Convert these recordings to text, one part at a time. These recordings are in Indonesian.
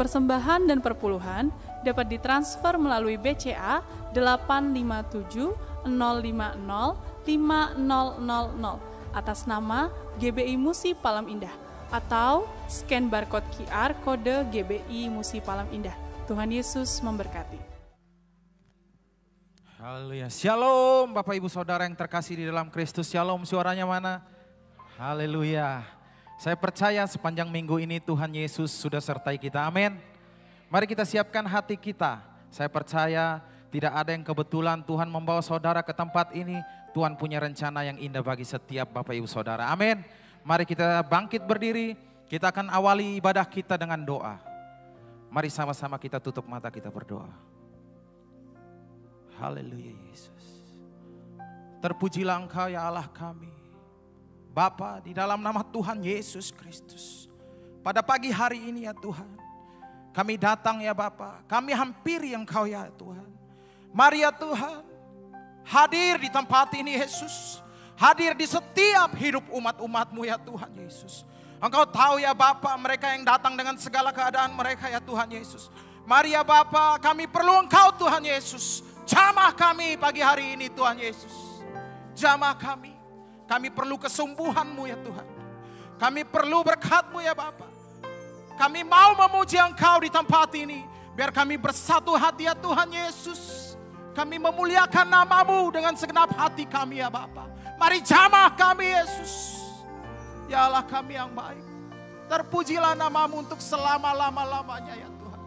Persembahan dan perpuluhan dapat ditransfer melalui BCA 857 050 5000 atas nama GBI Musi Palam Indah atau scan barcode QR kode GBI Musi Palam Indah. Tuhan Yesus memberkati. Haleluya. Shalom Bapak Ibu Saudara yang terkasih di dalam Kristus. Shalom, suaranya mana? Haleluya. Saya percaya sepanjang minggu ini Tuhan Yesus sudah sertai kita. Amin. Mari kita siapkan hati kita. Saya percaya tidak ada yang kebetulan Tuhan membawa saudara ke tempat ini. Tuhan punya rencana yang indah bagi setiap Bapak Ibu Saudara. Amin. Mari kita bangkit berdiri. Kita akan awali ibadah kita dengan doa. Mari sama-sama kita tutup mata, kita berdoa. Haleluya Yesus. Terpujilah Engkau ya Allah kami. Bapa, di dalam nama Tuhan Yesus Kristus, pada pagi hari ini ya Tuhan, kami datang ya Bapa, kami hampiri Engkau ya Tuhan. Mari ya Tuhan, hadir di tempat ini Yesus, hadir di setiap hidup umat-umat-Mu ya Tuhan Yesus. Engkau tahu ya Bapa, mereka yang datang dengan segala keadaan mereka ya Tuhan Yesus. Mari ya Bapa, kami perlu Engkau Tuhan Yesus. Jamah kami pagi hari ini Tuhan Yesus. Jamah kami. Kami perlu kesembuhan-Mu ya Tuhan. Kami perlu berkat-Mu ya Bapa. Kami mau memuji Engkau di tempat ini. Biar kami bersatu hati ya Tuhan Yesus. Kami memuliakan nama-Mu dengan segenap hati kami ya Bapa. Mari jamah kami Yesus. Ya Allah kami yang baik. Terpujilah nama-Mu untuk selama-lama-lamanya ya Tuhan.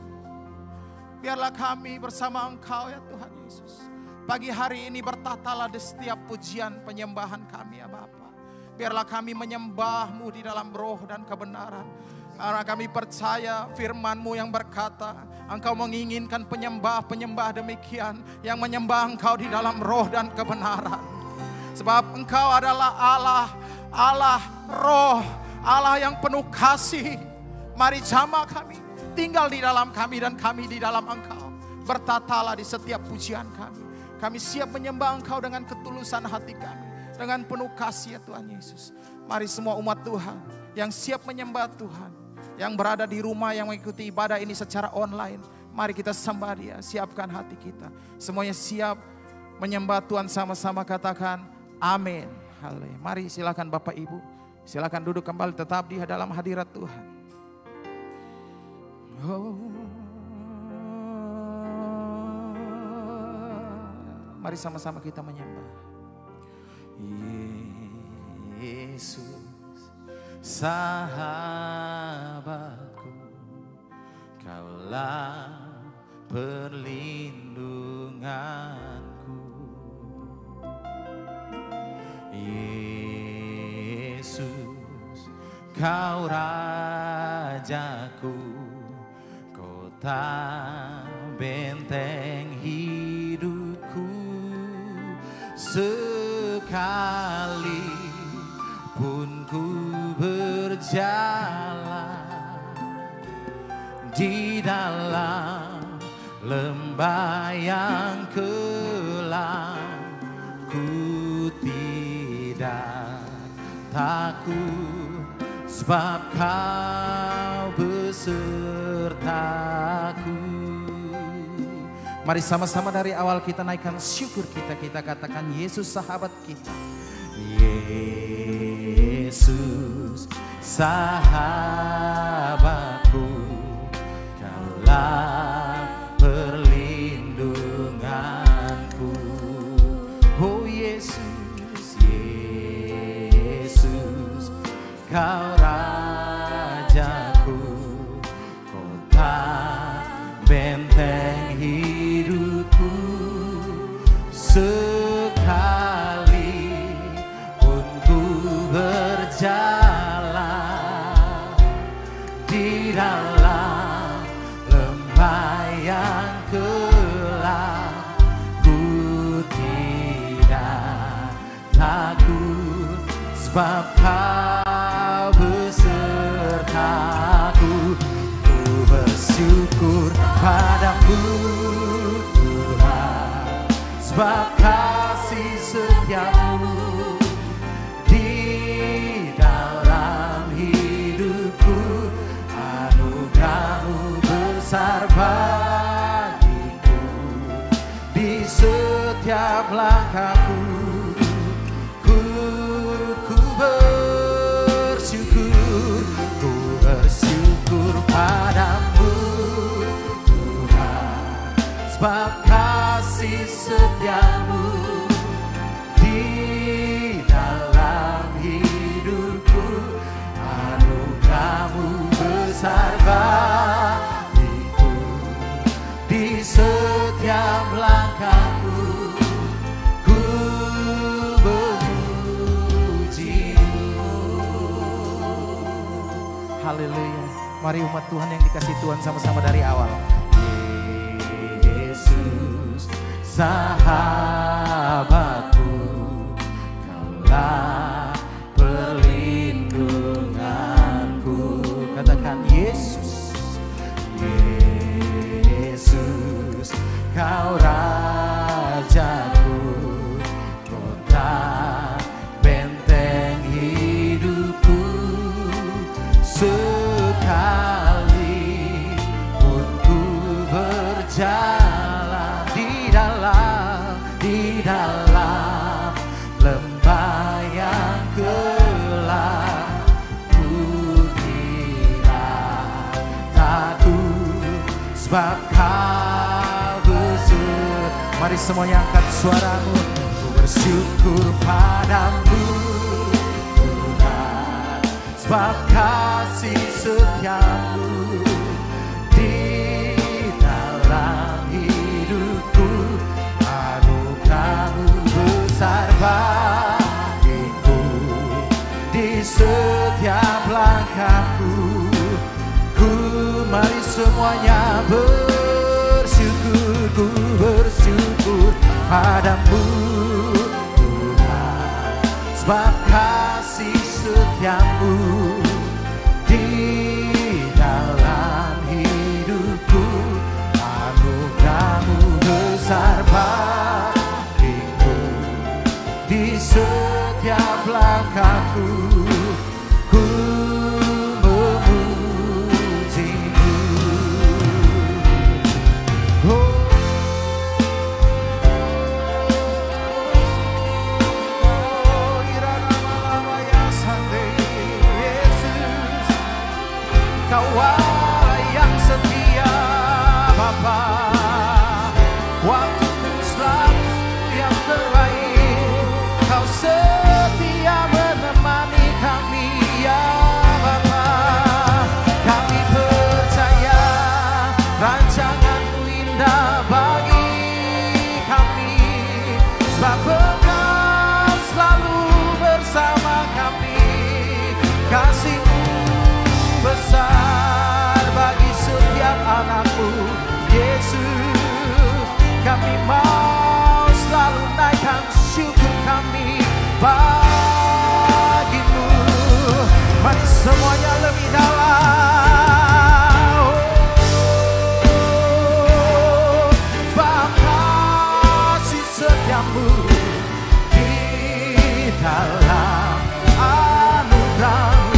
Biarlah kami bersama Engkau ya Tuhan Yesus. Pagi hari ini bertatalah di setiap pujian penyembahan kami ya Bapa. Biarlah kami menyembah-Mu di dalam roh dan kebenaran. Karena kami percaya firman-Mu yang berkata, Engkau menginginkan penyembah-penyembah demikian yang menyembah Engkau di dalam roh dan kebenaran. Sebab Engkau adalah Allah roh, Allah yang penuh kasih. Mari jamah kami, tinggal di dalam kami dan kami di dalam Engkau. Bertatalah di setiap pujian kami. Kami siap menyembah Engkau dengan ketulusan hati kami. Dengan penuh kasih ya Tuhan Yesus. Mari semua umat Tuhan yang siap menyembah Tuhan. Yang berada di rumah yang mengikuti ibadah ini secara online. Mari kita sembah Dia, siapkan hati kita. Semuanya siap menyembah Tuhan, sama-sama katakan amin. Haleluya. Mari silakan Bapak Ibu. Silakan duduk kembali tetap di dalam hadirat Tuhan. Mari sama-sama kita menyembah. Yesus, sahabatku, Kaulah perlindunganku. Yesus, Kau Rajaku, kota benteng hidupku. Sekalipun ku berjalan di dalam lembah yang kelam, ku tidak takut sebab Kau besertaku. Mari sama-sama dari awal kita naikkan syukur kita. Kita katakan Yesus sahabat kita. Yesus sahabatku, Kaulah perlindunganku. Oh Yesus, Yesus, Kau Rajaku, kota benteng hidupku. Sekalipun ku berjalan di dalam lembah yang kelam, ku tidak takut sebab Kau besertaku. Ku bersyukur padamu Tuhan, sebab kasih setiamu di dalam hidupku. Anugerah-Mu Haleluya. Mari umat Tuhan yang dikasih Tuhan sama-sama dari awal. Yesus sahabatku, Kaulah perlindunganku. Katakan Yesus, Yesus, Kau Rajaku, kota benteng hidupku. Sekali pun ku berjalan di dalam lembah yang gelap, ku tidak takut sebab Kau beserta. Mari semuanya angkat suaramu. Ku bersyukur padamu Tuhan, sebab kasih setiamu di dalam hidupku. Anugerah-Mu besar bagiku, di setiap langkahku. Ku mari semuanya bersyukur, ku bersyukur padamu Tuhan, sebab kasih setiamu di dalam hidupku. Anugerah-Mu besar bagiku, di setiap langkahku. Ku memuji-Mu. Oh. Kau Allah yang setia Bapa, waktuku selalu yang terbaik. Kau setia menemani kami ya Bapa. Kami percaya rancangan-Mu indah bagi kami, sebab Engkau selalu bersama kami. Kasih-Mu besar bagi setiap anak-Mu Yesus. Kami mau selalu naikkan syukur kami bagi-Mu. Mari semuanya lebih dalam. Oh, kasih setiamu di dalam anugerah-Mu.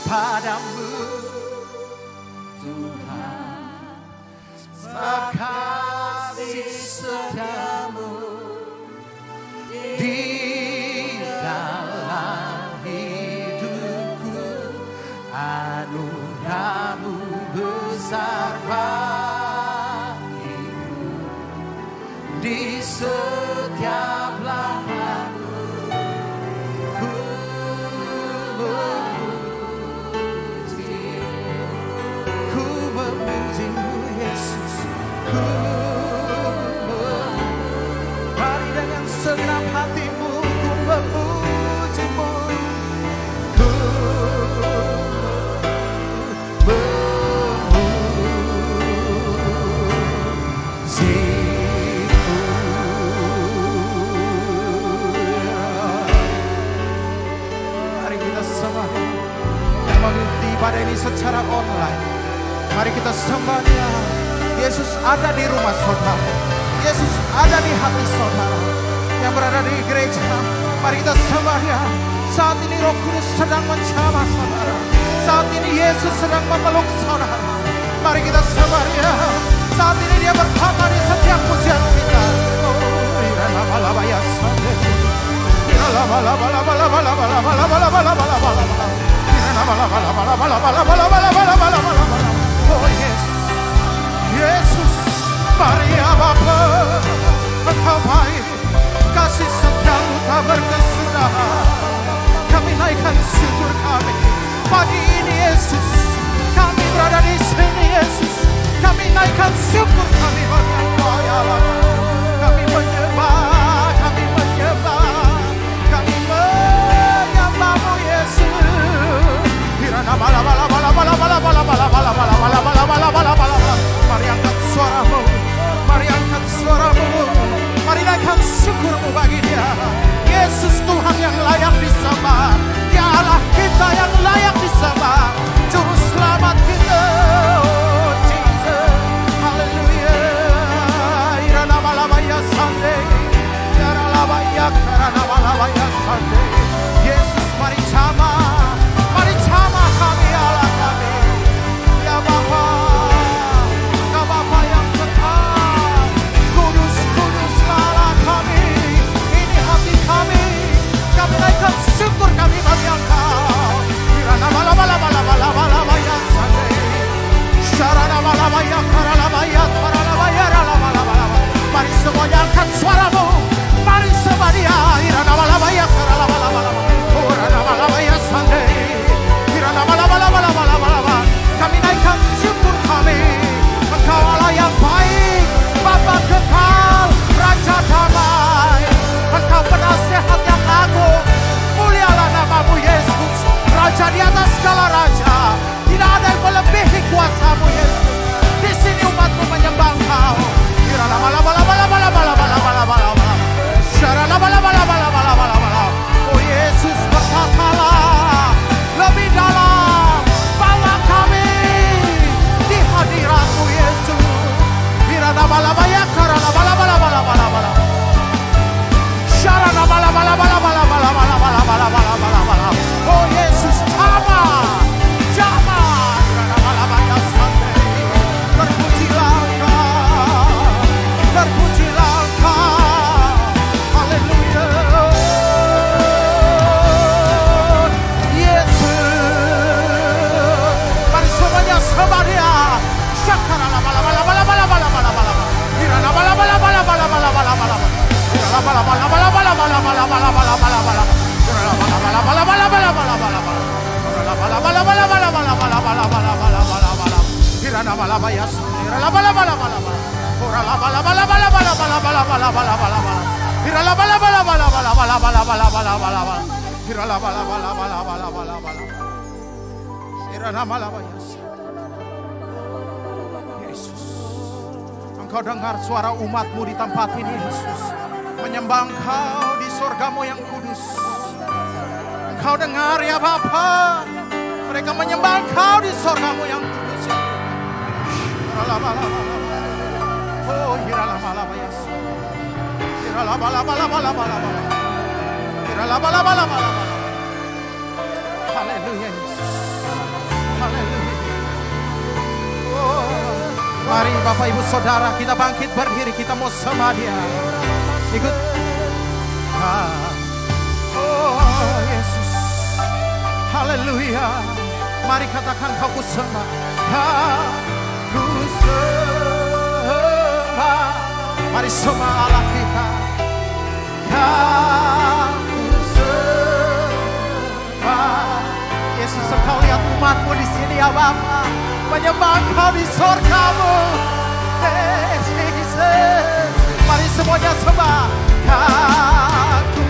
Padamu Tuhan, sebab di setiap langkahku. Ku memuji-Mu Yesus. Mari dengan segenap hatimu ku memuji-Mu. Ku ibadah ini secara online. Mari kita sembah Dia. Yesus ada di rumah saudara. Yesus ada di hati saudara yang berada di gereja. Mari kita sembah Dia. Saat ini Roh Kudus sedang menjamah saudara. Saat ini Yesus sedang memeluk saudara. Mari kita sembah Dia. Saat ini Dia berkata di setiap pujian kita. Oh Yesus, Yesus, Maria Bapa, Engkau baik, kasih setiamu tak berkesudahan. Kami naikkan syukur kami pagi ini Yesus. Kami berada di sini Yesus. Kami naikkan syukur kami bagi Engkau ya Allah. Kami menyembah, kami menyembah, kami menyembah-Mu Yesus. Mari angkat suaramu, mari angkat suaramu, mari naikkan syukurmu bagi Dia. Yesus Tuhan yang layak disembah, Dia Allah kita yang layak disembah, Juru Selamat kita. Oh Jesus, haleluya. Irana malabaya sande, irana malabaya karana malabaya sande. Yesus mari jamah, mari jamah kami Allah kami. Ya Bapa, Kau Bapa yang kekal, kudus kuduslah Allah kami. Ini hati kami, kami naikkan syukur kami bagi Engkau. Irana malabaya sande, syarana malabaya karalabaya karalabaya ralabaya. Mari semuanya angkat suaramu, mari sembah Dia. Irana malabaya karalabaya, irana malabaya sande, irana malabaya. Kami naikkan syukur kami. Engkau Allah yang baik, Bapa kekal, Raja damai. Engkau penasihat yang agung, mulialah nama-Mu Yesus. Raja di atas segala raja, tidak ada yang melebihi kuasa-Mu Yesus. Di sini umat-Mu menyembah Engkau. Oh Yesus berkatalah lebih dalam, bawa kami di hadirat-Mu Yesus. Oh Yesus jamah, jamah. Terpujilah Engkau, terpujilah Engkau. Haleluya. Yesus, mari semuanya sembah Dia. Yesus, Engkau dengar suara umat-Mu di tempat ini Yesus, menyembah Engkau di surga-Mu yang kudus. Engkau dengar ya Bapa, mereka menyembah Engkau di surga-Mu yang kudus ya. Oh haleluya Yesus, haleluya. Mari Bapak Ibu Saudara, kita bangkit berdiri, kita mau sembah Dia. Ikut. Oh Yesus, haleluya. Mari katakan kau ku sembah. Ku sembah. Mari semua Allah kita. Aku sembah. Yesus, Engkau lihat umatmu di sini ya Bapa, menyembah Engkau di surgamu. Jesus, mari semuanya sembah. Aku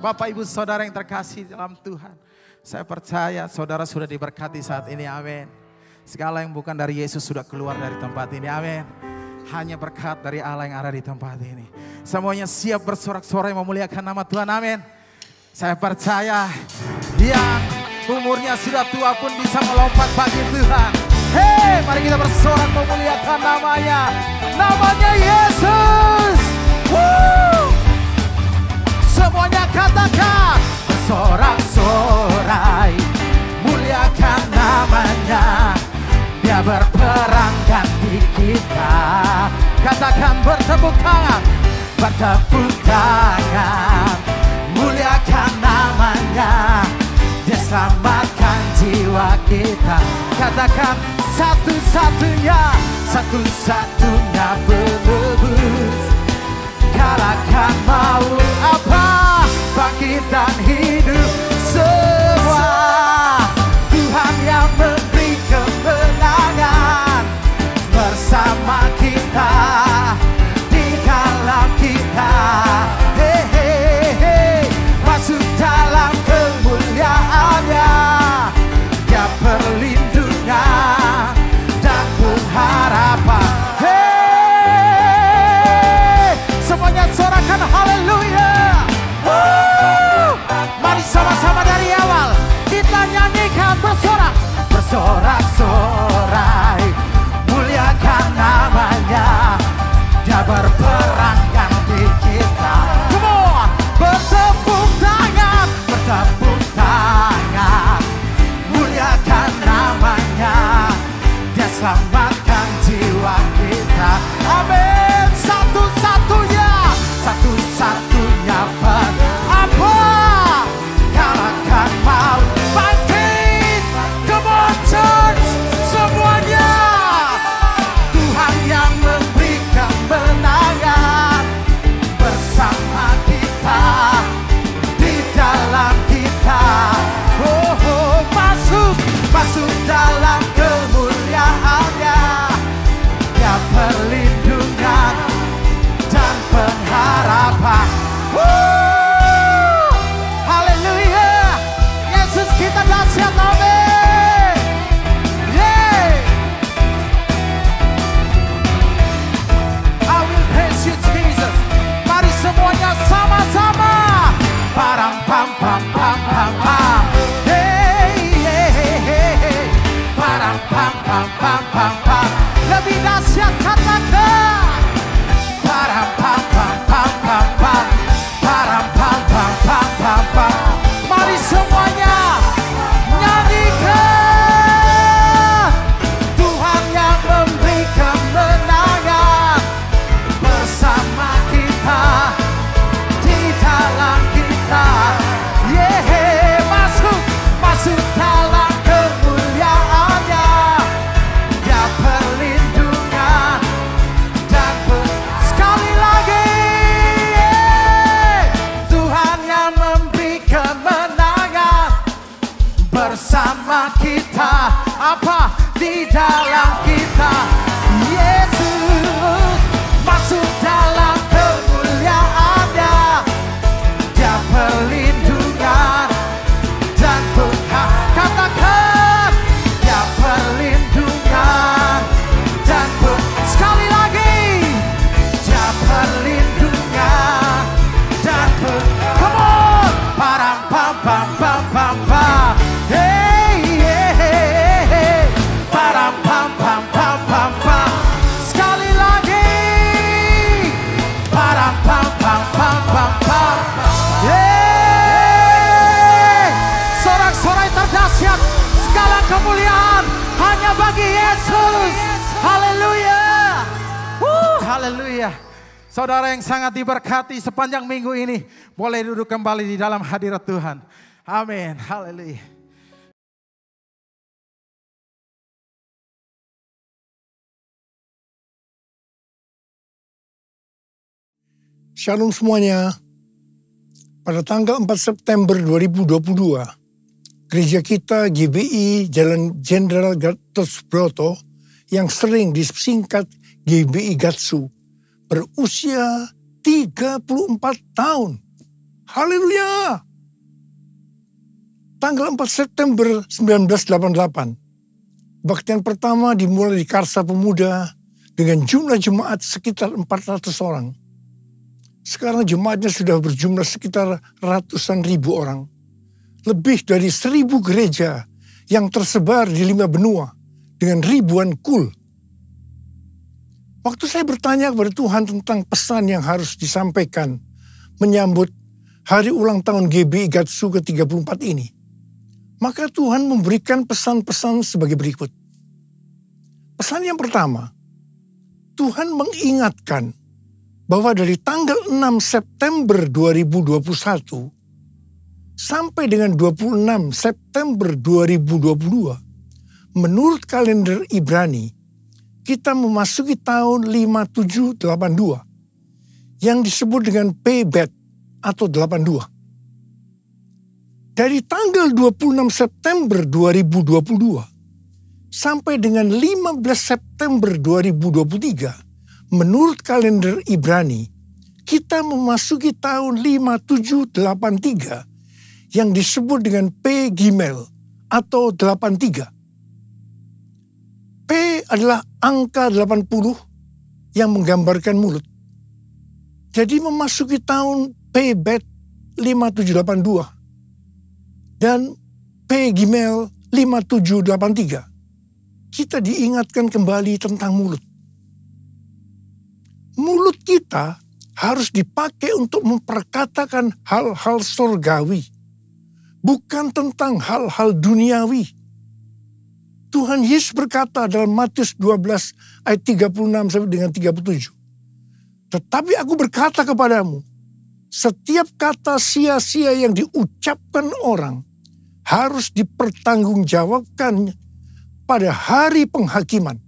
Bapak Ibu Saudara yang terkasih dalam Tuhan, saya percaya saudara sudah diberkati saat ini, amin. Segala yang bukan dari Yesus sudah keluar dari tempat ini, amin. Hanya berkat dari Allah yang ada di tempat ini. Semuanya siap bersorak-sorai memuliakan nama Tuhan, amin. Saya percaya yang umurnya sudah tua pun bisa melompat bagi Tuhan. Hei, mari kita bersorak memuliakan namanya. Namanya Yesus. Woo! Semuanya katakan, bersorak-sorai, muliakan namanya. Dia berperang ganti kita. Katakan bertepuk tangan, muliakan namanya. Dia selamatkan jiwa kita. Katakan satu-satunya penebus. Kalahkan maut, apa bangkit dan hidup semua. Tuhan yang memberi kemenangan bersama kita, di dalam kita. Hey, hey, hey. Masuk dalam kemuliaannya. Dia perlindungan dan pengharapan. Semuanya sorakan haleluya. Mari sama-sama dalam kita. Apa? Di dalam kita. Yesus masuk dalam kemuliaan-Nya. Dia perlindungan dan Tuhan. Katakan, dia perlindungan dan Tuhan. Sekali lagi, dia perlindungan dan Tuhan. Come on, param pam pam pam pam pam. Hey, hey, hey, hey. Param pam pam pam pam pam. Sekali lagi, param pam pam pam pam pam. Hey, sorak-sorai terdahsyat, segala kemuliaan hanya bagi Yesus. Haleluya. Haleluya. Saudara yang sangat diberkati sepanjang minggu ini, boleh duduk kembali di dalam hadirat Tuhan. Amin. Haleluya. Shalom semuanya. Pada tanggal 4 September 2022, gereja kita GBI Jalan Jenderal Gatot Subroto yang sering disingkat GBI Gatsu berusia 34 tahun. Haleluya! Tanggal 4 September 1988, kebaktian pertama dimulai di Karsa Pemuda dengan jumlah jemaat sekitar 400 orang. Sekarang jemaatnya sudah berjumlah sekitar ratusan ribu orang. Lebih dari 1.000 gereja yang tersebar di 5 benua dengan ribuan kul. Waktu saya bertanya kepada Tuhan tentang pesan yang harus disampaikan menyambut hari ulang tahun GBI Gatsu ke-34 ini, maka Tuhan memberikan pesan-pesan sebagai berikut. Pesan yang pertama, Tuhan mengingatkan bahwa dari tanggal 6 September 2021 sampai dengan 26 September 2022, menurut kalender Ibrani, kita memasuki tahun 5782 yang disebut dengan Pebet atau 82. Dari tanggal 26 September 2022 sampai dengan 15 September 2023, menurut kalender Ibrani, kita memasuki tahun 5783 yang disebut dengan P Gimel atau 83. P adalah angka 80 yang menggambarkan mulut. Jadi memasuki tahun P Bet 5782 dan P Gimel 5783, kita diingatkan kembali tentang mulut. Mulut kita harus dipakai untuk memperkatakan hal-hal surgawi, bukan tentang hal-hal duniawi. Tuhan Yesus berkata dalam Matius 12 ayat 36 sampai dengan 37. Tetapi aku berkata kepadamu, setiap kata sia-sia yang diucapkan orang harus dipertanggungjawabkan pada hari penghakiman.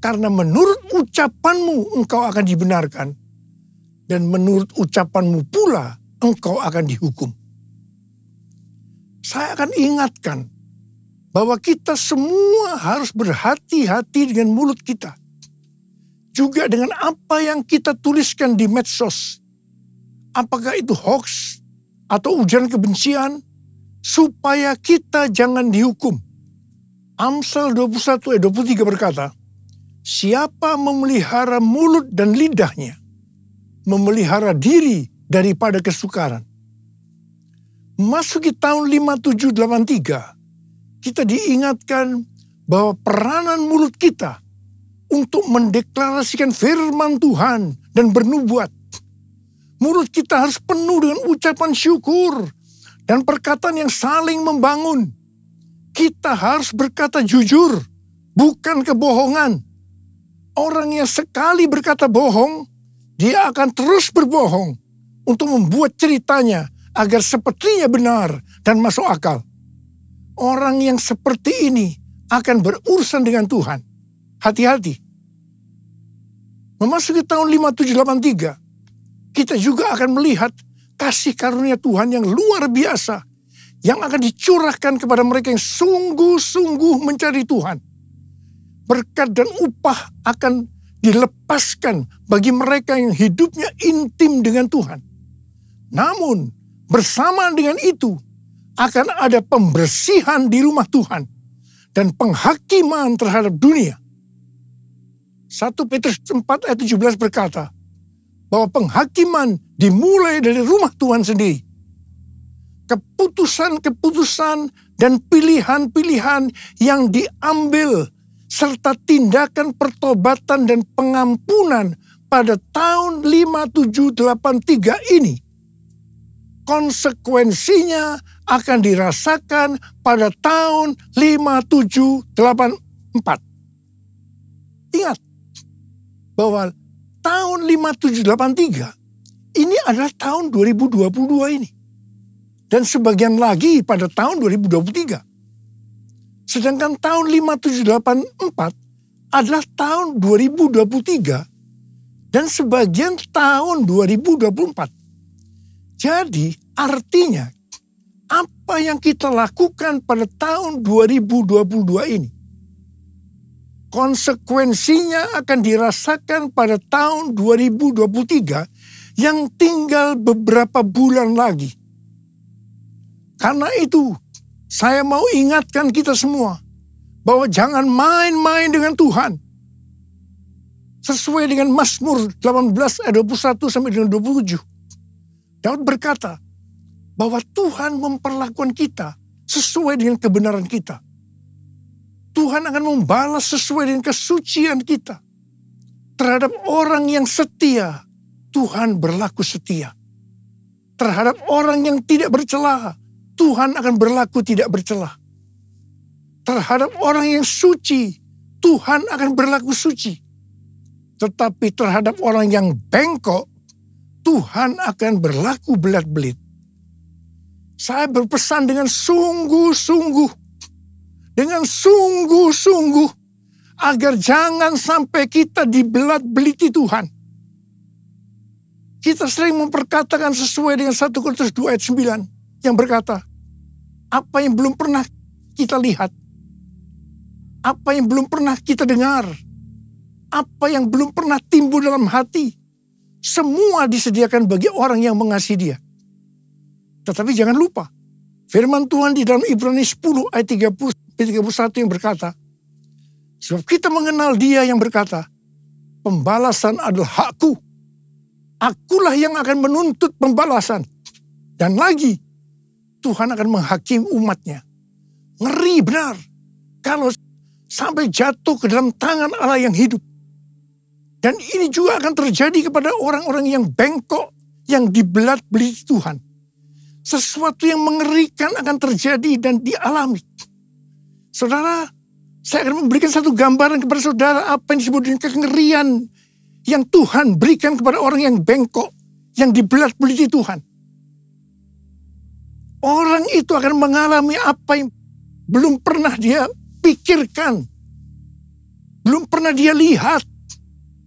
Karena menurut ucapanmu engkau akan dibenarkan, dan menurut ucapanmu pula engkau akan dihukum. Saya akan ingatkan bahwa kita semua harus berhati-hati dengan mulut kita. Juga dengan apa yang kita tuliskan di medsos. Apakah itu hoax atau ujaran kebencian, supaya kita jangan dihukum. Amsal 21 ayat 23 berkata, siapa memelihara mulut dan lidahnya, memelihara diri daripada kesukaran. Memasuki tahun 5783, kita diingatkan bahwa peranan mulut kita untuk mendeklarasikan firman Tuhan dan bernubuat. Mulut kita harus penuh dengan ucapan syukur dan perkataan yang saling membangun. Kita harus berkata jujur, bukan kebohongan. Orang yang sekali berkata bohong, dia akan terus berbohong untuk membuat ceritanya agar sepertinya benar dan masuk akal. Orang yang seperti ini akan berurusan dengan Tuhan. Hati-hati. Memasuki tahun 5783, kita juga akan melihat kasih karunia Tuhan yang luar biasa yang akan dicurahkan kepada mereka yang sungguh-sungguh mencari Tuhan. Berkat dan upah akan dilepaskan bagi mereka yang hidupnya intim dengan Tuhan. Namun bersamaan dengan itu akan ada pembersihan di rumah Tuhan dan penghakiman terhadap dunia. 1 Petrus 4 ayat 17 berkata bahwa penghakiman dimulai dari rumah Tuhan sendiri. Keputusan-keputusan dan pilihan-pilihan yang diambil serta tindakan pertobatan dan pengampunan pada tahun 5783 ini, konsekuensinya akan dirasakan pada tahun 5784. Ingat bahwa tahun 5783 ini adalah tahun 2022 ini. Dan sebagian lagi pada tahun 2023. Sedangkan tahun 5784 adalah tahun 2023 dan sebagian tahun 2024. Jadi artinya apa yang kita lakukan pada tahun 2022 ini, konsekuensinya akan dirasakan pada tahun 2023 yang tinggal beberapa bulan lagi. Karena itu, saya mau ingatkan kita semua bahwa jangan main-main dengan Tuhan. Sesuai dengan Mazmur 18 ayat 21 sampai dengan 27. Daud berkata bahwa Tuhan memperlakukan kita sesuai dengan kebenaran kita. Tuhan akan membalas sesuai dengan kesucian kita. Terhadap orang yang setia, Tuhan berlaku setia. Terhadap orang yang tidak bercela, Tuhan akan berlaku tidak bercela. Terhadap orang yang suci, Tuhan akan berlaku suci. Tetapi terhadap orang yang bengkok, Tuhan akan berlaku belat-belit. Saya berpesan dengan sungguh-sungguh, agar jangan sampai kita dibelat-beliti Tuhan. Kita sering memperkatakan sesuai dengan 1 Korintus 2 ayat 9 yang berkata, apa yang belum pernah kita lihat, apa yang belum pernah kita dengar, apa yang belum pernah timbul dalam hati, semua disediakan bagi orang yang mengasihi Dia. Tetapi jangan lupa, firman Tuhan di dalam Ibrani 10 ayat 30-31 yang berkata, sebab kita mengenal Dia yang berkata, pembalasan adalah hakku, akulah yang akan menuntut pembalasan. Dan lagi, Tuhan akan menghakimi umatnya. Ngeri benar kalau sampai jatuh ke dalam tangan Allah yang hidup. Dan ini juga akan terjadi kepada orang-orang yang bengkok, yang dibelat-beliti Tuhan. Sesuatu yang mengerikan akan terjadi dan dialami. Saudara, saya akan memberikan satu gambaran kepada saudara apa yang disebut dengan kengerian yang Tuhan berikan kepada orang yang bengkok, yang dibelat-beliti Tuhan. Orang itu akan mengalami apa yang belum pernah dia pikirkan, belum pernah dia lihat,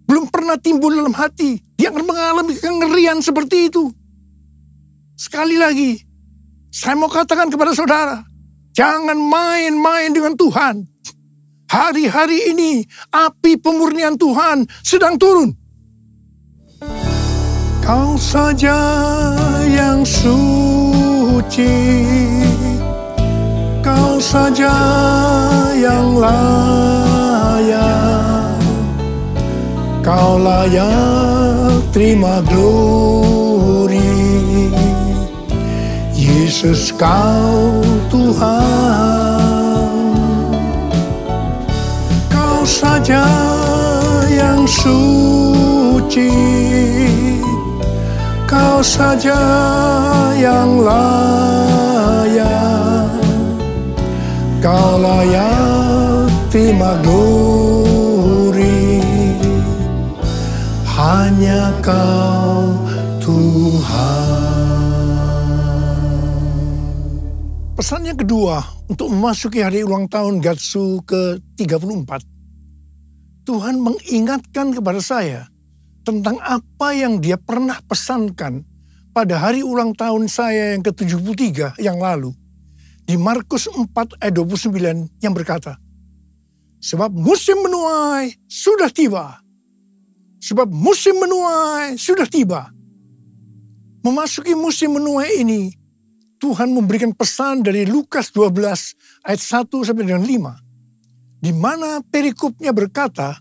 belum pernah timbul dalam hati. Dia akan mengalami kengerian seperti itu. Sekali lagi, saya mau katakan kepada saudara, jangan main-main dengan Tuhan. Hari-hari ini, api pemurnian Tuhan sedang turun. Kau saja yang suci, Kau saja yang layak, Kau layak terima glori. Yesus, Kau Tuhan. Kau saja yang suci, Kau saja yang layak, Kau layak terima glori. Hanya Kau Tuhan. Pesan yang kedua untuk memasuki hari ulang tahun Gatsu ke-34. Tuhan mengingatkan kepada saya tentang apa yang Dia pernah pesankan pada hari ulang tahun saya yang ke-73 yang lalu. di Markus 4 ayat 29 yang berkata, sebab musim menuai sudah tiba. Sebab musim menuai sudah tiba. Memasuki musim menuai ini, Tuhan memberikan pesan dari Lukas 12 ayat 1 sampai dengan 5. Di mana perikopnya berkata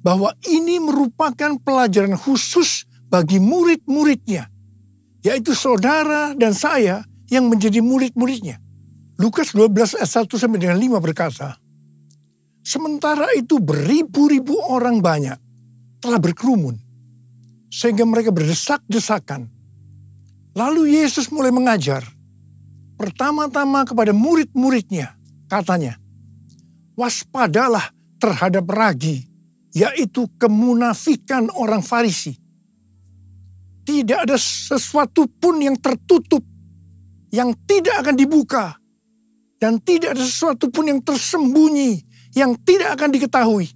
bahwa ini merupakan pelajaran khusus bagi murid-muridnya. Yaitu saudara dan saya yang menjadi murid-muridnya. Lukas 12 ayat 1 sampai dengan 5 berkata, sementara itu beribu-ribu orang banyak telah berkerumun, sehingga mereka berdesak-desakan. Lalu Yesus mulai mengajar, pertama-tama kepada murid-muridnya, katanya, waspadalah terhadap ragi, yaitu kemunafikan orang Farisi. Tidak ada sesuatu pun yang tertutup, yang tidak akan dibuka, dan tidak ada sesuatu pun yang tersembunyi, yang tidak akan diketahui.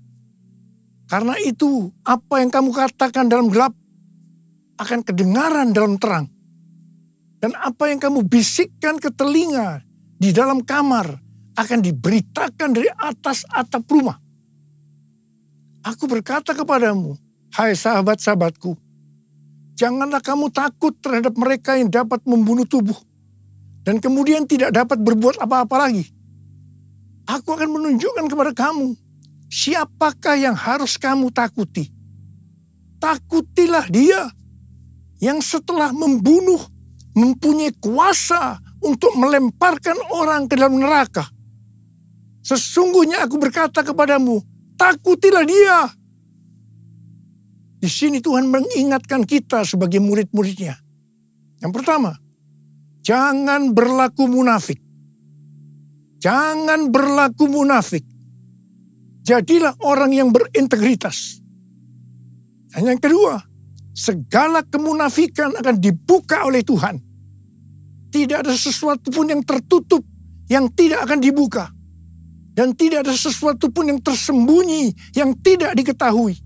Karena itu, apa yang kamu katakan dalam gelap akan kedengaran dalam terang. Dan apa yang kamu bisikkan ke telinga di dalam kamar akan diberitakan dari atas atap rumah. Aku berkata kepadamu, hai sahabat-sahabatku, janganlah kamu takut terhadap mereka yang dapat membunuh tubuh dan kemudian tidak dapat berbuat apa-apa lagi. Aku akan menunjukkan kepada kamu siapakah yang harus kamu takuti. Takutilah dia yang setelah membunuh mempunyai kuasa untuk melemparkan orang ke dalam neraka. Sesungguhnya aku berkata kepadamu, takutilah dia. Di sini Tuhan mengingatkan kita sebagai murid-muridnya. Yang pertama, jangan berlaku munafik. Jangan berlaku munafik. Jadilah orang yang berintegritas. Dan yang kedua, segala kemunafikan akan dibuka oleh Tuhan. Tidak ada sesuatu pun yang tertutup yang tidak akan dibuka. Dan tidak ada sesuatu pun yang tersembunyi yang tidak diketahui.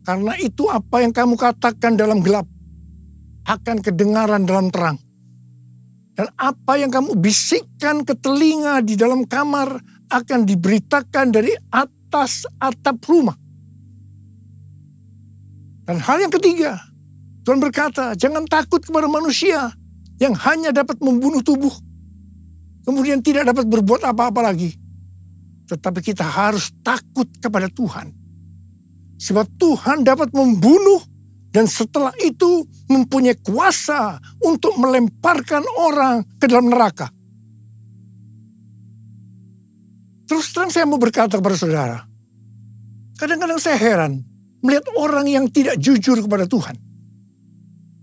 Karena itu apa yang kamu katakan dalam gelap akan kedengaran dalam terang. Dan apa yang kamu bisikkan ke telinga di dalam kamar akan diberitakan dari atas atap rumah. Dan hal yang ketiga, Tuhan berkata, jangan takut kepada manusia yang hanya dapat membunuh tubuh, kemudian tidak dapat berbuat apa-apa lagi. Tetapi kita harus takut kepada Tuhan. Sebab Tuhan dapat membunuh dan setelah itu mempunyai kuasa untuk melemparkan orang ke dalam neraka. Terus terang saya mau berkata kepada saudara, kadang-kadang saya heran melihat orang yang tidak jujur kepada Tuhan.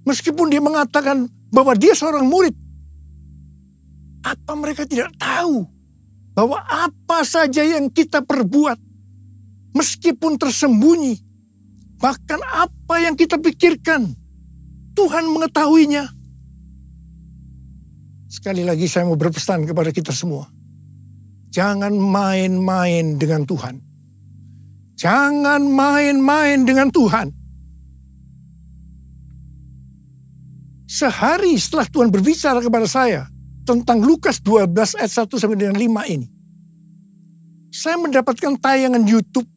Meskipun dia mengatakan bahwa dia seorang murid, apa mereka tidak tahu bahwa apa saja yang kita perbuat, meskipun tersembunyi, bahkan apa yang kita pikirkan, Tuhan mengetahuinya. Sekali lagi saya mau berpesan kepada kita semua. Jangan main-main dengan Tuhan. Jangan main-main dengan Tuhan. Sehari setelah Tuhan berbicara kepada saya tentang Lukas 12 ayat 1 sampai dengan 5 ini, saya mendapatkan tayangan YouTube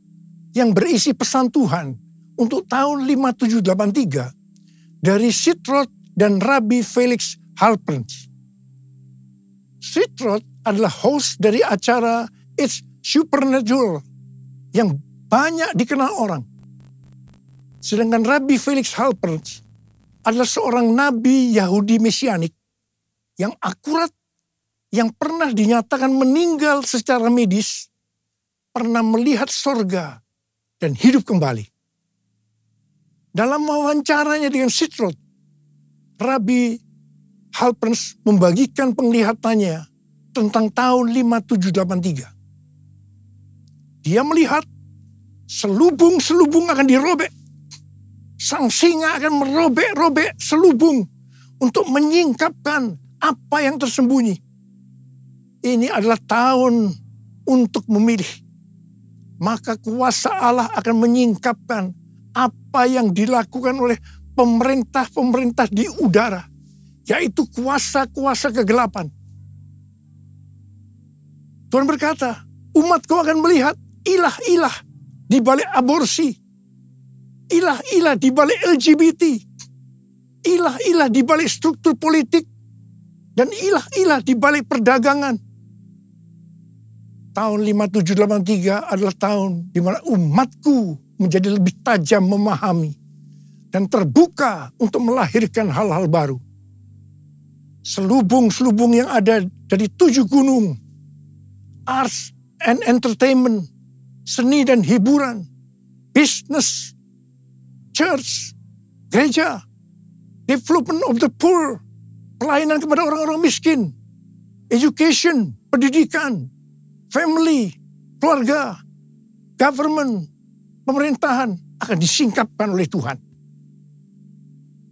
yang berisi pesan Tuhan untuk tahun 5783 dari Sitroth dan Rabbi Felix Halperns. Sitroth adalah host dari acara It's Supernatural yang banyak dikenal orang. Sedangkan Rabbi Felix Halperns adalah seorang nabi Yahudi Mesianik yang akurat, yang pernah dinyatakan meninggal secara medis, pernah melihat sorga dan hidup kembali. Dalam wawancaranya dengan Sitroth, Rabbi Halperns membagikan penglihatannya tentang tahun 5783. Dia melihat selubung-selubung akan dirobek. Sang singa akan merobek-robek selubung untuk menyingkapkan apa yang tersembunyi. Ini adalah tahun untuk memilih. Maka kuasa Allah akan menyingkapkan apa yang dilakukan oleh pemerintah-pemerintah di udara, yaitu kuasa-kuasa kegelapan. Tuhan berkata, umatku akan melihat ilah-ilah di balik aborsi, ilah-ilah di balik LGBT, ilah-ilah di balik struktur politik, dan ilah-ilah di balik perdagangan. Tahun 5783 adalah tahun di mana umatku menjadi lebih tajam memahami dan terbuka untuk melahirkan hal-hal baru. Selubung-selubung yang ada dari 7 gunung, arts and entertainment, seni dan hiburan, business, church, gereja, development of the poor, pelayanan kepada orang-orang miskin, education, pendidikan, family, keluarga, government, pemerintahan akan disingkapkan oleh Tuhan.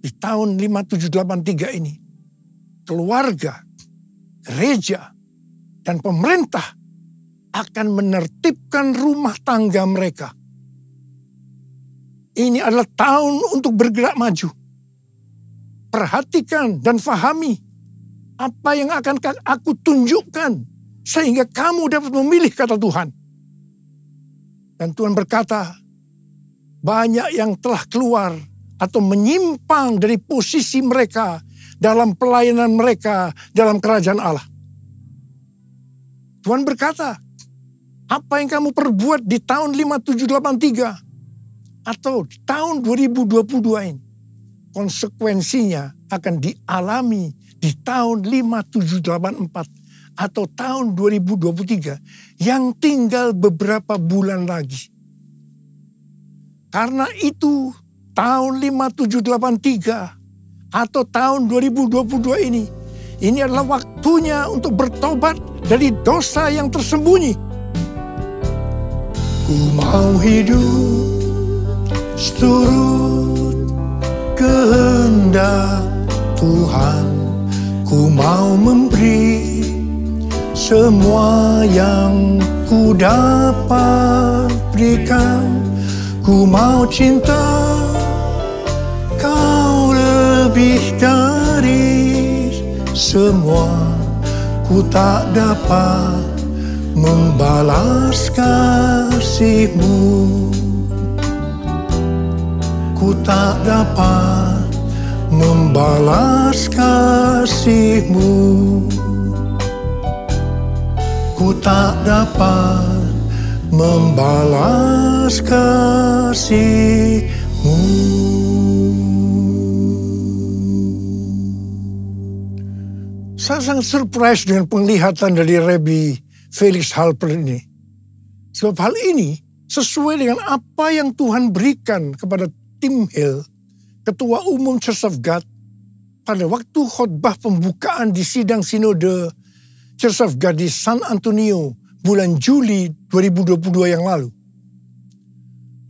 Di tahun 5783 ini, keluarga, gereja, dan pemerintah akan menertibkan rumah tangga mereka. Ini adalah tahun untuk bergerak maju. Perhatikan dan fahami apa yang akan aku tunjukkan sehingga kamu dapat memilih kata Tuhan. Dan Tuhan berkata, banyak yang telah keluar atau menyimpang dari posisi mereka dalam pelayanan mereka dalam kerajaan Allah. Tuhan berkata, apa yang kamu perbuat di tahun 5783 atau di tahun 2022 ini, konsekuensinya akan dialami di tahun 5784 atau tahun 2023 yang tinggal beberapa bulan lagi. Karena itu tahun 5783 atau tahun 2022 ini adalah waktunya untuk bertobat dari dosa yang tersembunyi. Ku mau hidup seturut kehendak Tuhan. Ku mau memberi semua yang ku dapat berikan. Ku mau cinta kau lebih dari semua. Ku tak dapat membalas kasih-Mu. Ku tak dapat membalas kasih-Mu. Ku tak dapat membalas kasih-Mu. Saya sangat surprise dengan penglihatan dari Rabbi Felix Halper ini. Sebab hal ini sesuai dengan apa yang Tuhan berikan kepada Tim Hill, Ketua Umum Church of God, pada waktu khotbah pembukaan di sidang sinode Church of God di San Antonio bulan Juli 2022 yang lalu.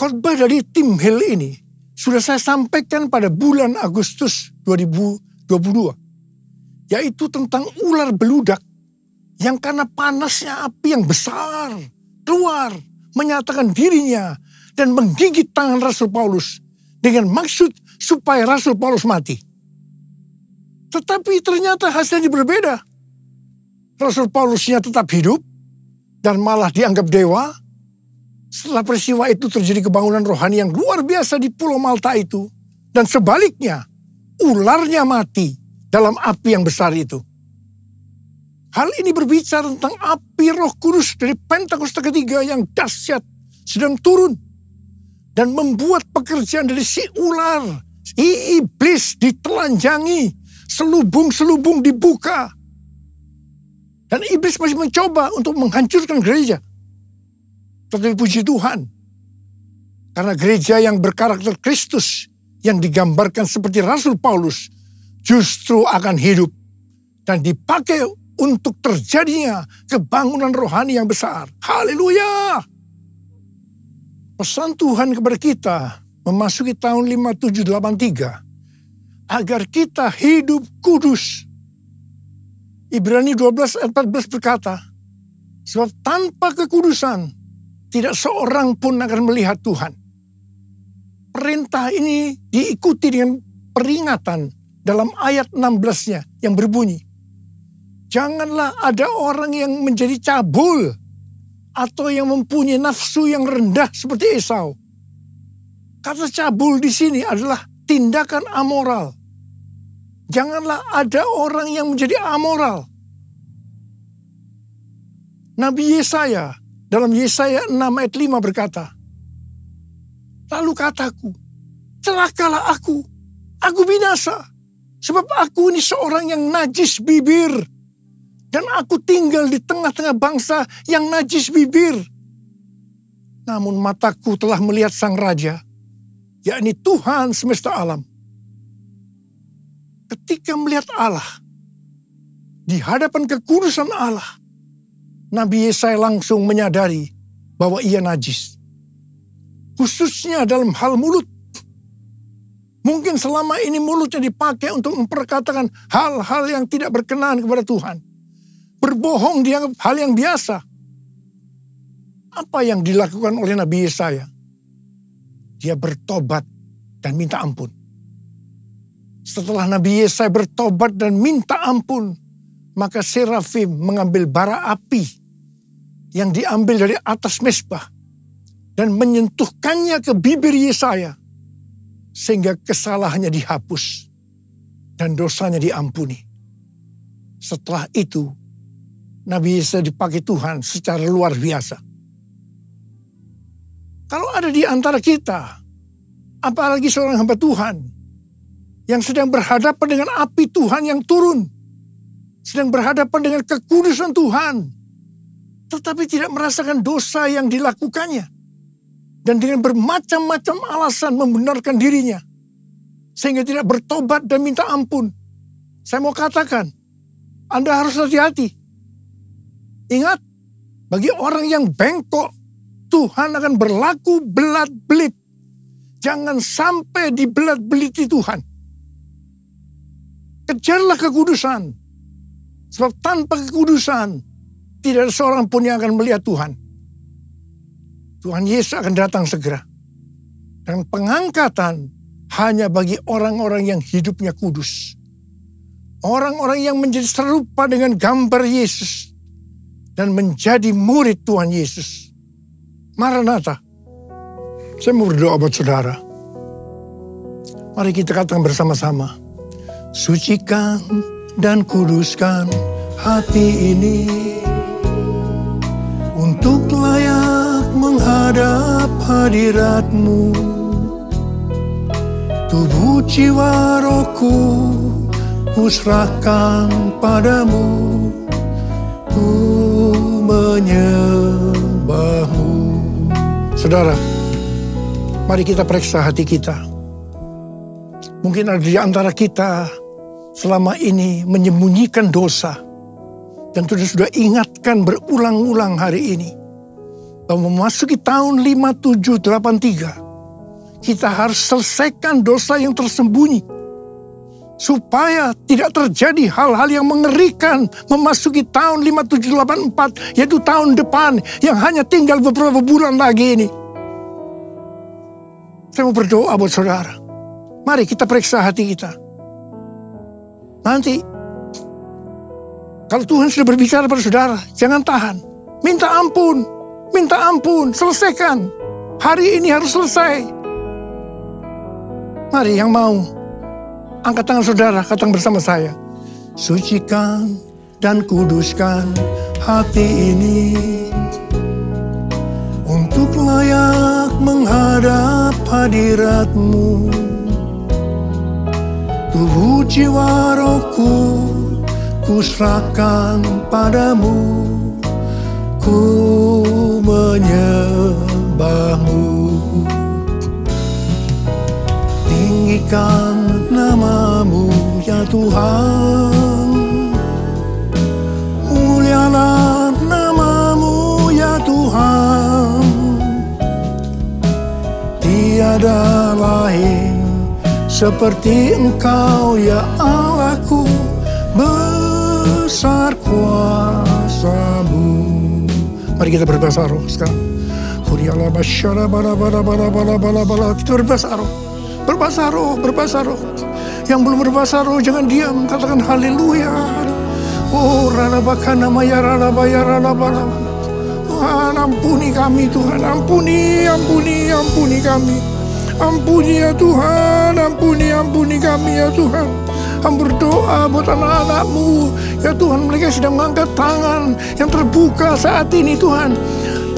Khotbah dari Tim Hill ini sudah saya sampaikan pada bulan Agustus 2022, yaitu tentang ular beludak yang karena panasnya api yang besar keluar menyatakan dirinya dan menggigit tangan Rasul Paulus dengan maksud supaya Rasul Paulus mati. Tetapi ternyata hasilnya berbeda. Rasul Paulusnya tetap hidup dan malah dianggap dewa. Setelah peristiwa itu terjadi kebangunan rohani yang luar biasa di Pulau Malta itu. Dan sebaliknya, ularnya mati dalam api yang besar itu. Hal ini berbicara tentang api Roh Kudus dari Pentakosta ketiga yang dahsyat sedang turun dan membuat pekerjaan dari si ular, si iblis ditelanjangi, selubung-selubung dibuka. Dan iblis masih mencoba untuk menghancurkan gereja. Tetapi puji Tuhan, karena gereja yang berkarakter Kristus yang digambarkan seperti Rasul Paulus justru akan hidup dan dipakai untuk terjadinya kebangunan rohani yang besar. Haleluya! Pesan Tuhan kepada kita memasuki tahun 5783 agar kita hidup kudus. Ibrani 12 ayat 14 berkata, sebab tanpa kekudusan tidak seorang pun akan melihat Tuhan. Perintah ini diikuti dengan peringatan dalam ayat 16-nya yang berbunyi, Janganlah ada orang yang menjadi cabul atau yang mempunyai nafsu yang rendah seperti Esau. Kata cabul di sini adalah tindakan amoral. Janganlah ada orang yang menjadi amoral. Nabi Yesaya dalam Yesaya 6 ayat 5 berkata, lalu kataku, celakalah aku binasa, sebab aku ini seorang yang najis bibir. Dan aku tinggal di tengah-tengah bangsa yang najis bibir. Namun mataku telah melihat Sang Raja, yakni Tuhan semesta alam. Ketika melihat Allah, di hadapan kekudusan Allah, Nabi Yesaya langsung menyadari bahwa ia najis. Khususnya dalam hal mulut. Mungkin selama ini mulutnya dipakai untuk memperkatakan hal-hal yang tidak berkenan kepada Tuhan. Berbohong dianggap hal yang biasa. Apa yang dilakukan oleh Nabi Yesaya? Dia bertobat dan minta ampun. Setelah Nabi Yesaya bertobat dan minta ampun, maka serafim mengambil bara api yang diambil dari atas mezbah dan menyentuhkannya ke bibir Yesaya, sehingga kesalahannya dihapus dan dosanya diampuni. Setelah itu, Nabi Yesaya dipakai Tuhan secara luar biasa. Kalau ada di antara kita, apalagi seorang hamba Tuhan, yang sedang berhadapan dengan api Tuhan yang turun, sedang berhadapan dengan kekudusan Tuhan, tetapi tidak merasakan dosa yang dilakukannya, dan dengan bermacam-macam alasan membenarkan dirinya, sehingga tidak bertobat dan minta ampun. Saya mau katakan, Anda harus hati-hati. Ingat, bagi orang yang bengkok, Tuhan akan berlaku belat-belit. Jangan sampai dibelat-beliti Tuhan. Kejarlah kekudusan. Sebab tanpa kekudusan, tidak ada seorang pun yang akan melihat Tuhan. Tuhan Yesus akan datang segera. Dan pengangkatan hanya bagi orang-orang yang hidupnya kudus. Orang-orang yang menjadi serupa dengan gambar Yesus. Dan menjadi murid Tuhan Yesus. Maranatha. Saya mau berdoa buat saudara. Mari kita katakan bersama-sama. Sucikan dan kuduskan hati ini untuk layak menghadap hadirat-Mu. Tubuh jiwa rohku kuserahkan padamu. Ku menyembah-Mu. Saudara, mari kita periksa hati kita. Mungkin ada di antara kita selama ini menyembunyikan dosa. Dan sudah ingatkan berulang-ulang hari ini. Bahwa memasuki tahun 5783. Kita harus selesaikan dosa yang tersembunyi. Supaya tidak terjadi hal-hal yang mengerikan memasuki tahun 5784, yaitu tahun depan yang hanya tinggal beberapa bulan lagi ini. Saya mau berdoa buat saudara. Mari kita periksa hati kita. Nanti, kalau Tuhan sudah berbicara pada saudara, jangan tahan. Minta ampun, selesaikan. Hari ini harus selesai. Mari yang mau, angkat tangan saudara, katakan bersama saya. Sucikan dan kuduskan hati ini untuk layak menghadap hadirat-Mu. Tubuh jiwa rohku kuserahkan padamu. Ku menyembah-Mu. Tinggikan nama-Mu ya Tuhan. Mulialah nama-Mu ya Tuhan. Tiada lain seperti Engkau ya Allahku. Besar kuasa-Mu. Mari kita berbahasa roh sekarang. Kita berbahasa roh. Berbahasa roh. Yang belum berbahasa roh jangan diam, katakan haleluya. Oh, ralabakana mayaralabayaralabala. Tuhan, ampuni kami Tuhan, ampuni kami. Ampuni ya Tuhan, ampuni kami ya Tuhan. Kami berdoa buat anak-anak-Mu ya Tuhan, mereka sedang mengangkat tangan yang terbuka saat ini Tuhan.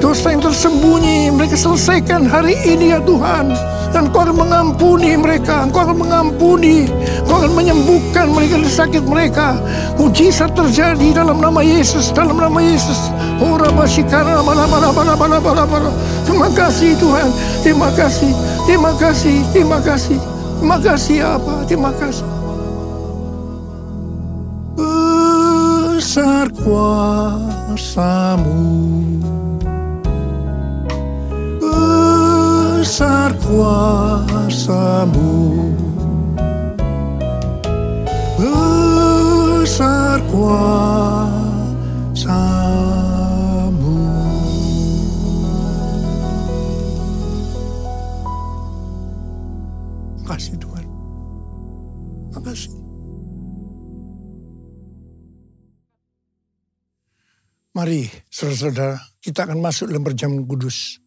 Dosa yang tersembunyi mereka selesaikan hari ini ya Tuhan. Dan Engkau akan mengampuni mereka, Engkau akan mengampuni, Engkau akan menyembuhkan mereka dari sakit mereka. Mujizat terjadi dalam nama Yesus, dalam nama Yesus. Terima kasih Tuhan, terima kasih, terima kasih, terima kasih, terima kasih Apa, terima kasih. Besar kuasa-Mu, besar kuasa-Mu, besar kuasa-Mu. Makasih Tuhan, makasih. Mari saudara-saudara, kita akan masuk dalam perjamuan kudus.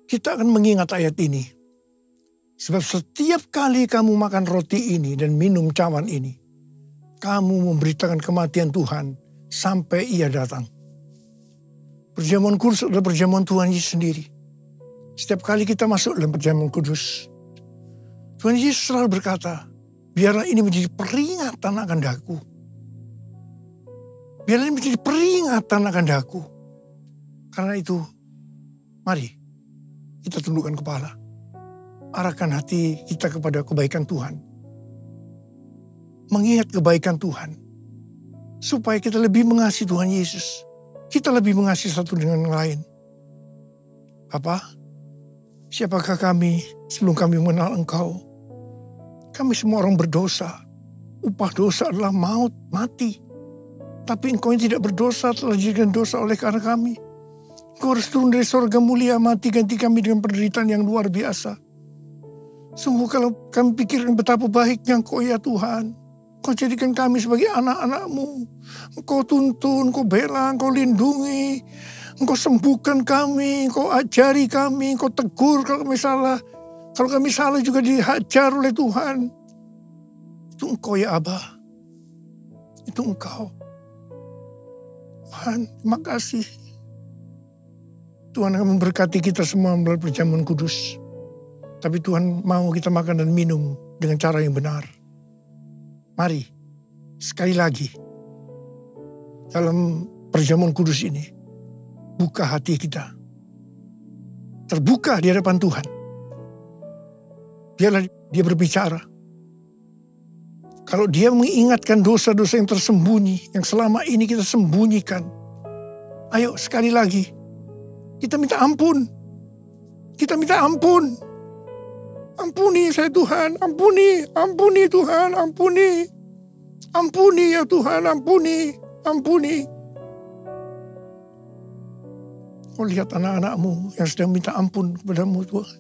Kita akan mengingat ayat ini. Sebab setiap kali kamu makan roti ini dan minum cawan ini, kamu memberitakan kematian Tuhan sampai Ia datang. Perjamuan kudus adalah perjamuan Tuhan Yesus sendiri. Setiap kali kita masuk dalam perjamuan kudus, Tuhan Yesus selalu berkata, biarlah ini menjadi peringatan akan daku. Biarlah ini menjadi peringatan akan daku. Karena itu, mari kita tundukkan kepala. Arahkan hati kita kepada kebaikan Tuhan. Mengingat kebaikan Tuhan. Supaya kita lebih mengasihi Tuhan Yesus. Kita lebih mengasihi satu dengan yang lain. Bapa, siapakah kami sebelum kami mengenal Engkau? Kami semua orang berdosa. Upah dosa adalah maut, mati. Tapi Engkau yang tidak berdosa telah dijadikan dosa oleh karena kami. Engkau harus turun dari surga mulia, mati ganti kami dengan penderitaan yang luar biasa. Sungguh kalau kami pikirkan betapa baiknya Engkau ya Tuhan. Engkau jadikan kami sebagai anak-anak-Mu. Engkau tuntun, Engkau bela, Engkau lindungi. Engkau sembuhkan kami, Engkau ajari kami, Engkau tegur kalau kami salah. Kalau kami salah juga dihajar oleh Tuhan. Itu Engkau ya Abah. Itu Engkau. Tuhan, terima kasih. Tuhan akan memberkati kita semua melalui perjamuan kudus. Tapi Tuhan mau kita makan dan minum dengan cara yang benar. Mari, sekali lagi, dalam perjamuan kudus ini, buka hati kita. Terbuka di hadapan Tuhan. Biarlah Dia berbicara. Kalau Dia mengingatkan dosa-dosa yang tersembunyi, yang selama ini kita sembunyikan. Ayo sekali lagi, kita minta ampun. Kita minta ampun. Ampuni saya Tuhan, ampuni Tuhan, ampuni. Ampuni ya Tuhan, ampuni. Kau lihat anak-anak-Mu yang sedang minta ampun kepada-Mu Tuhan.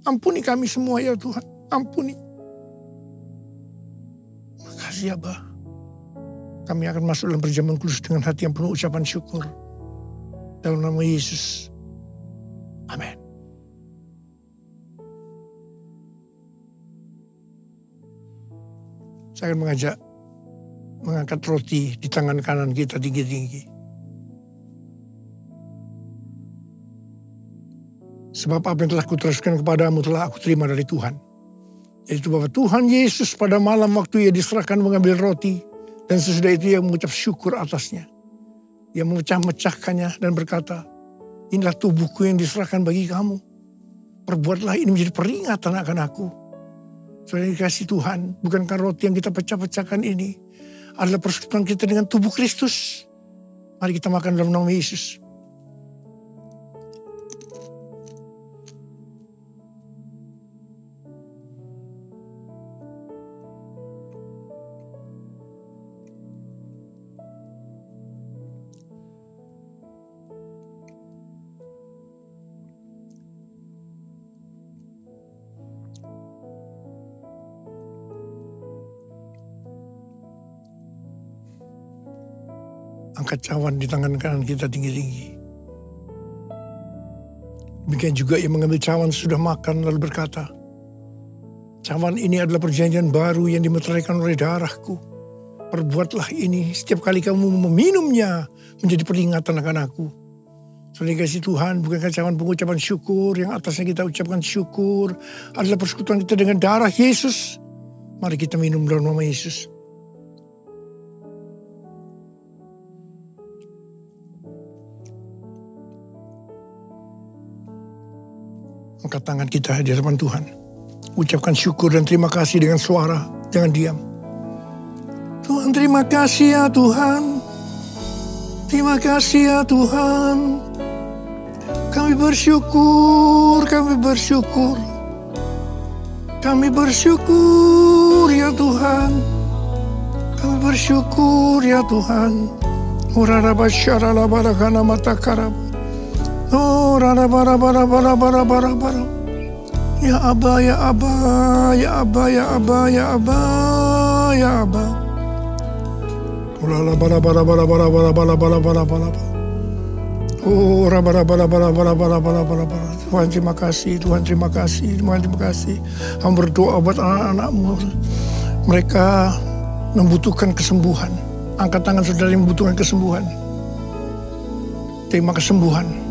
Ampuni kami semua ya Tuhan, ampuni. Makasih Abah. Kami akan masuk dalam perjamuan kudus dengan hati yang penuh ucapan syukur. Dalam nama Yesus. Amin. Saya akan mengangkat roti di tangan kanan kita tinggi-tinggi. Sebab apa yang telah kuteruskan kepadamu telah aku terima dari Tuhan. Yaitu bahwa Tuhan Yesus pada malam waktu Ia diserahkan mengambil roti. Dan sesudah itu Ia mengucap syukur atasnya. Ia memecah-mecahkannya dan berkata, inilah tubuhku yang diserahkan bagi kamu. Perbuatlah ini menjadi peringatan akan aku. Saudara dikasih Tuhan, bukankah roti yang kita pecah-pecahkan ini adalah persekutuan kita dengan tubuh Kristus? Mari kita makan dalam nama Yesus. angkat cawan di tangan kanan kita tinggi-tinggi. Demikian juga ia mengambil cawan sesudah makan lalu berkata, cawan ini adalah perjanjian baru yang dimeteraikan oleh darahku. Perbuatlah ini setiap kali kamu meminumnya menjadi peringatan akan aku. Saudara kasih Tuhan, bukankah cawan pengucapan syukur yang atasnya kita ucapkan syukur adalah persekutuan kita dengan darah Yesus. Mari kita minum dalam nama Yesus. Angkat tangan kita di hadapan Tuhan. Ucapkan syukur dan terima kasih dengan suara. Jangan diam. Tuhan, terima kasih ya Tuhan. Terima kasih ya Tuhan. Kami bersyukur, kami bersyukur. Kami bersyukur ya Tuhan. Kami bersyukur ya Tuhan. Urarabasyarala barakana matakarab. Oh, rara bara bara bara bara bara bara. Ya Aba, ya Aba, ya Aba, ya Aba, ya Aba, ya Aba. Ulala bara bara bara bara bara bara bara bara bara. Oh, rara bara bara bara bara bara bara bara bara. Tuhan terima kasih, Tuhan terima kasih, Tuhan terima kasih. Hamba berdoa buat anak-anakmu. Mereka membutuhkan kesembuhan. Angkat tangan saudara yang membutuhkan kesembuhan. Terima kesembuhan.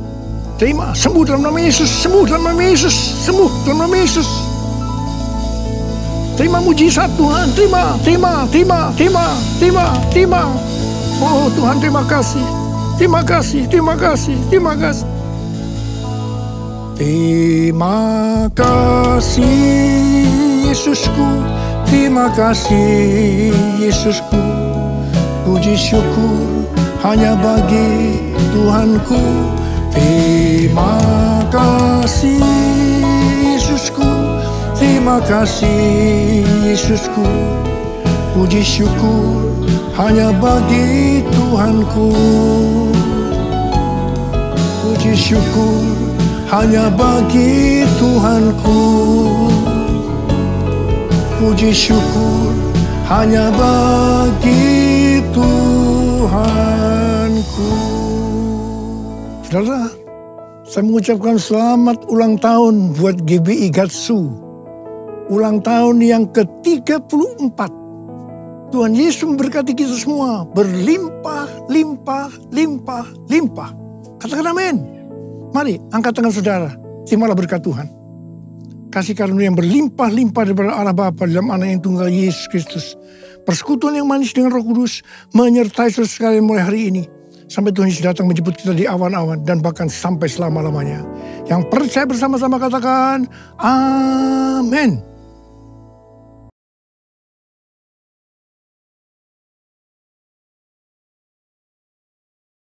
Terima, sembuh dalam nama Yesus, sembuh dalam nama Yesus, sembuh dalam nama Yesus. Terima mujizat Tuhan, terima, terima, terima, terima, terima, terima. Oh Tuhan terima kasih, terima kasih, terima kasih, terima kasih. Terima kasih Yesusku, terima kasih Yesusku. Puji syukur hanya bagi Tuhanku. Terima kasih Yesusku, terima kasih Yesusku. Puji syukur hanya bagi Tuhanku. Puji syukur hanya bagi Tuhanku. Puji syukur hanya bagi Tuhanku. Saudara, saya mengucapkan selamat ulang tahun buat GBI Gatsu. Ulang tahun yang ke-34. Tuhan Yesus memberkati kita semua. Berlimpah, limpah, limpah, limpah. Katakan amin. Mari, angkat tangan saudara. Terimalah berkat Tuhan. Kasih karunia yang berlimpah-limpah daripada Allah Bapa dalam Anak yang tunggal Yesus Kristus. Persekutuan yang manis dengan Roh Kudus menyertai saudara sekalian mulai hari ini. Sampai Tuhan Yesus datang menjemput kita di awan-awan dan bahkan sampai selama-lamanya. Yang percaya bersama-sama katakan, amin.